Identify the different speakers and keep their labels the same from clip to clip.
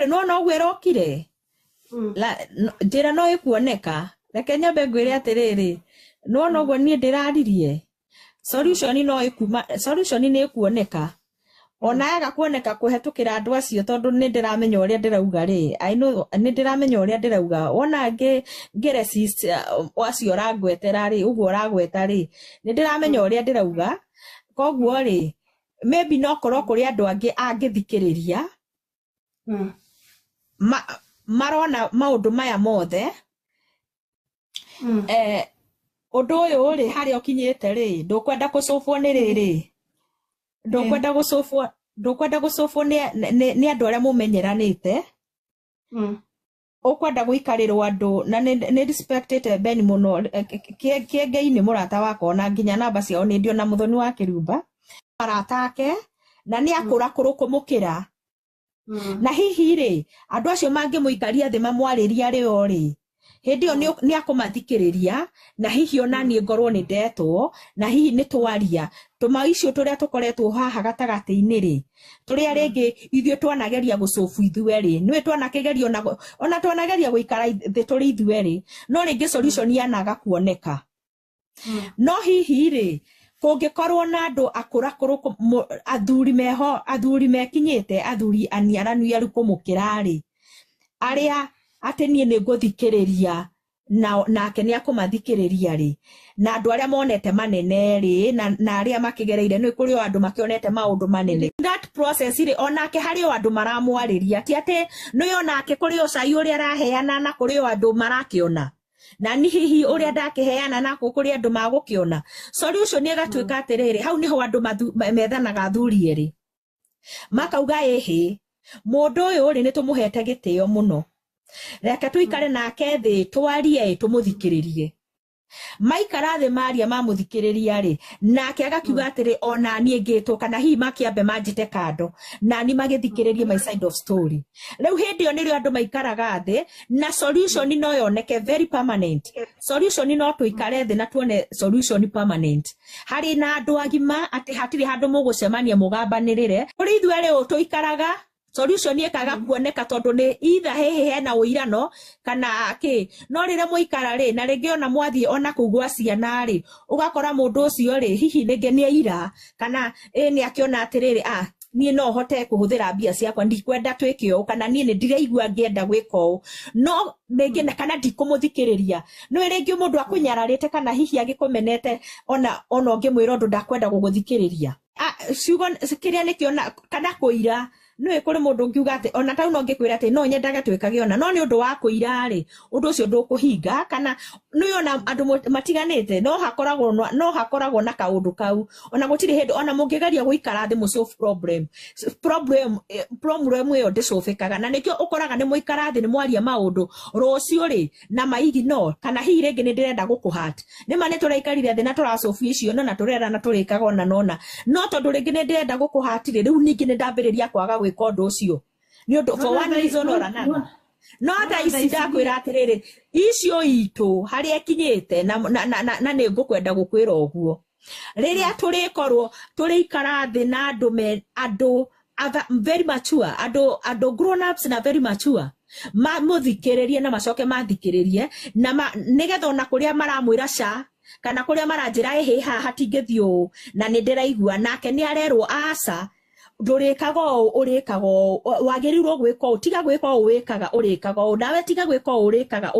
Speaker 1: no no gwirokire njira no ikuoneka reke nyambe ngwire atiriri no no gwo nie ndiraririe solution no ikuma solution ni ikuoneka ona yaga kuoneka kuhetukira andu acio tondu ni ndiramenya uria ndirauga ri I know ni ndiramenya uria ndirauga wona ngeresis acio rangwetera ri uguo ragweta ri ni ndiramenya uria ndirauga koguo ri maybe no korwo kuri andu angi angithikiriria marona maundu maya mothe undu uyu ri hari okinyite ri ndukwenda gucufwo ni riri ndukwenda gucufwo ni andu aria mumenyeranite ukwenda guikarirwo andu na ni respected Ben muno kiengei-ini murata wakwa na nginya namba ciao ni ndio na muthoni wa Kirumba maratake na ni akura kumukira na hihi ri andu acio mangimuikaria thi mamwariria rio ri hindi yo ni akumathikiriria na hihi ona ni ngorwo ni ndetwo na hihi ni twaria tuma icio turia tukoretwo haha gatagati-ini ri turia ringi ithio twanageria gucofu ithue ri niwe twanakigeria ona twanageria guikara thi turi ithue ri no ringi solution yanaga kuoneka no hihi ri kungikorwo na andu akura athuri mekinyite athuri aniaranu yaru kumukira ri aria atenie ni nguthikiriria nake ni akumathikiriria ri na andu aria monete manene ri na aria makigereire ni kuri andu makionete maundu manene that process ri onake hari andu maramwariria ti ati no onake kuri ocai uria araheana na kuri andu marakiona na ni hihi uria ndakiheana na kuri andu magukiona solution ni gatwika atiriri hau niho andu methanaga thuri ri makauga ehe mundu uyu ri ni tumuhete gitio muno reke tuikare nake thi twarie tumuthikiririe maikara thi maria mamuthikiriria ri nake agakiuga atiri ona nie ngitwo kana hihi makiambe manjite kando na ni magithikiririe my side of story riu hindi yo nirio andu maikaraga thi na solution no yoneke very permanent solution no tuikare thi na tuone solution permanent hari na andu agima ati hatiri handu mugucemania mugambanirire uri ithwere tuikaraga solution ikaga kuoneka tondu ni either hehe na uirano kana ki no rire muikara ri na ringi ona mwathie ona kugwa ciana ri ugakora mundu ucio ri hihi ringi ni ira kana ni akiona atiriri nie no hote kuhuthira mbia ciakwa ndikwenda twikio kana nie ni ndiraigua ngienda gwiko no ringi kana ndikumuthikiriria no ringi mundu akunyararite kana hihi agikumenete ona ngimwira ndu ndakwenda guguthikiriria ciugo kiria nikiona kana kuira no kuri mundu ngiuga ati ona tau no ngikwira ati no nyendaga twikage ona no ni undu wa kuira ri undu ucio ndukuhinga kana no ona andu matiganite no hakoragwo na kaundu kau ona gutiri hindi ona mungigeria guikara thi mu solve problem yo ndicufikaga na nikio ukoraga ni muikara thi ni mwaria maundu rucio ri na maigi no kana hihi ringi ni ndirenda gukuhat ni mane turaikarire thi na turacofu icio no na turera na turikaga ona nona no tondu ringi ni ndirenda gukuhatire riu ningi ni ndambiriria kwaga gwika ucio ni undu for one reason or another no ta isida kwira atiriri icio itu hari ekinyite na ni ngukwenda gukwira uguo riria turikorwo turikara thi na andu very mature andu grown ups na very mature muthikiririe na macoke mathikiririe na nigetha ona kuria maramwira ca kana kuria maranjira ehe hatingithio na ni ndiraigua nake ni arerwo aca ndurikaga urikaga wagirirwo gwika tiga gwika wikaga urikaga nawe tiga gwika urikaga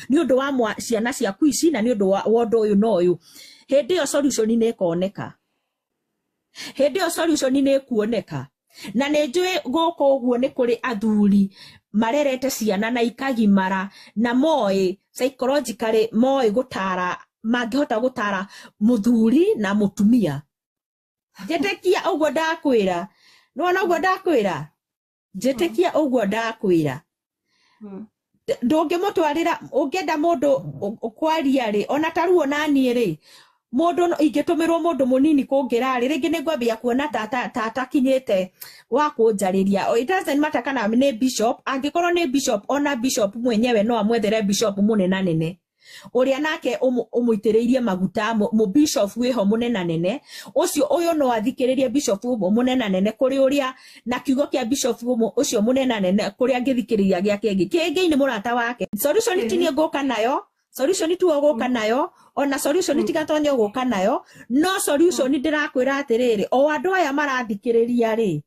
Speaker 1: ni undu wa ciana cia kuici na ni undu wa undu uyu no uyu hindi yo solution ni ikoneka hindi yo solution ni ikuoneka na ni njui guko uguo ni kuri athuri marerete ciana na ikagimara na moi psychologically moi gutara mangihota gutara muthuri na mutumia jetekia uguo ndakwira no uguo ndakwira jetekia uguo ndakwira ndungimutwarira ungenda mundu kwaria ri ona taruo nani ri mundu ingitumirwo mundu munini kungira ri ringi ni ngwambia kuona tata kinyite wa kunjariria it doesn't matter kana ni bishop angikorwo ni bishop ona bishop mwenyewe no amwethere bishop munene nene uria nake umuitiriirie maguta mu bishop wiho munena nene ucio uyo no athikiririe bishop munena nene kuri uria na kiugo kia bishop ucio munena nene kuri angithikiriria gia kingi ni murata wake solution tinie ngoka nayo solution tu ogoka nayo ona solution tigatonye ogoka nayo no solution ndirakwira atiriri o andu aya marathikiriria ri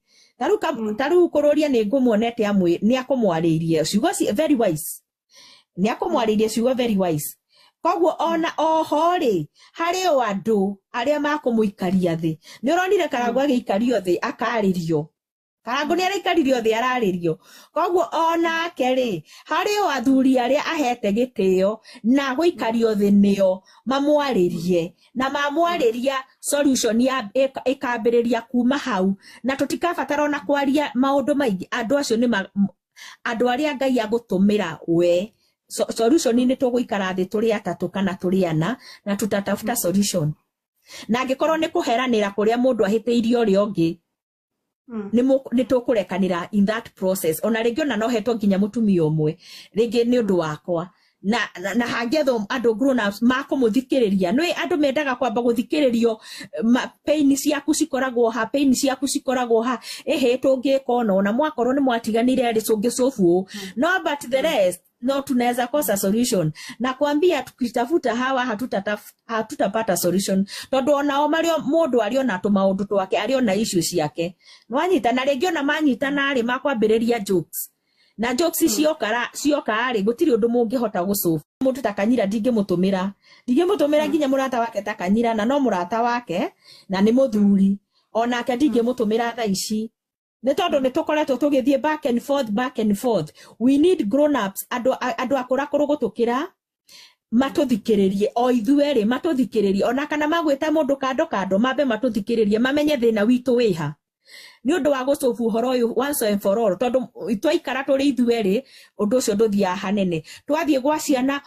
Speaker 1: taru kururia ni ngumuonete amwe ni akumwaririe ciugo very wise ni akumwaririe ciugo very wise koguo ona oho ri hari o andu aria makumuikaria thi ni uronire Karangũ agikario thi akaririo Karangũ ni araikaririo thi araririo koguo ona keri hari o athuri aria ahete gitio na guikario thi nio mamwaririe na mamwariria solution ya ikambiriria kuma hau na tutikabatara na kwaria maundu maingi andu acio ni andu aria Ngai agutumira we solution ni tuguikara thi turi atatu kana turi ana na tutatafuta solution na angikorwo ni kuheranira kuria mundu ahiteirio uri ongi ni tukurekanira in that process ona ringi ona no hetwo nginya mutumia umwe ringi ni undu wakwa na hangetho andu grown ups makumuthikiriria no andu mendaga kwamba guthikiririo pain ciaku cikoragwo ha pain ciaku cikoragwo ha ehe tungikona ona mwakorwo ni mwatiganire ri cungicubu no but the rest no tunaweza kosa solution na kuambia tukitafuta hawa hatutapata solution tondu onao mario mundu ariona tumaundu twake ariona issues yake nwanyita na ringi ona manyitana ari makwambiriria jokes na jokes cioka ari gutiri undu mungihota gusolve mundu takanyira ndingimutumira nginya murata wake takanyira na no murata wake na ni muthuri onake ndingimutumira tha ici ni tondu ni tukoretwo tugithie back and forth we need grown ups adu akura kurugutukira matuthikiririe o ithueri matuthikiririe ona kana magwita mundu kando mambe matuthikiririe mamenye thina witu wiha ni undu wa gucobu horo uyu once and for all tondu twaikara turi ithueri undu ucio nduthia hanene twathie gwa ciana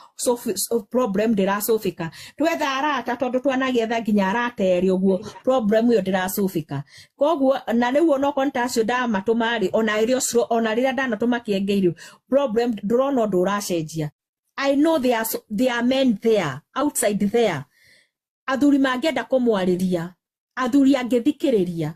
Speaker 1: problem ndiracofika twetha arata tondu twanagetha nginya arateri uguo problem iyo ndiracofika koguo na riu ono kontacio ndamatumari ona irio ona riria ndanatuma kiengeirio problem ndurona nduracenjia I know there are men there outside there athuri mangenda kumwariria athuri angithikiriria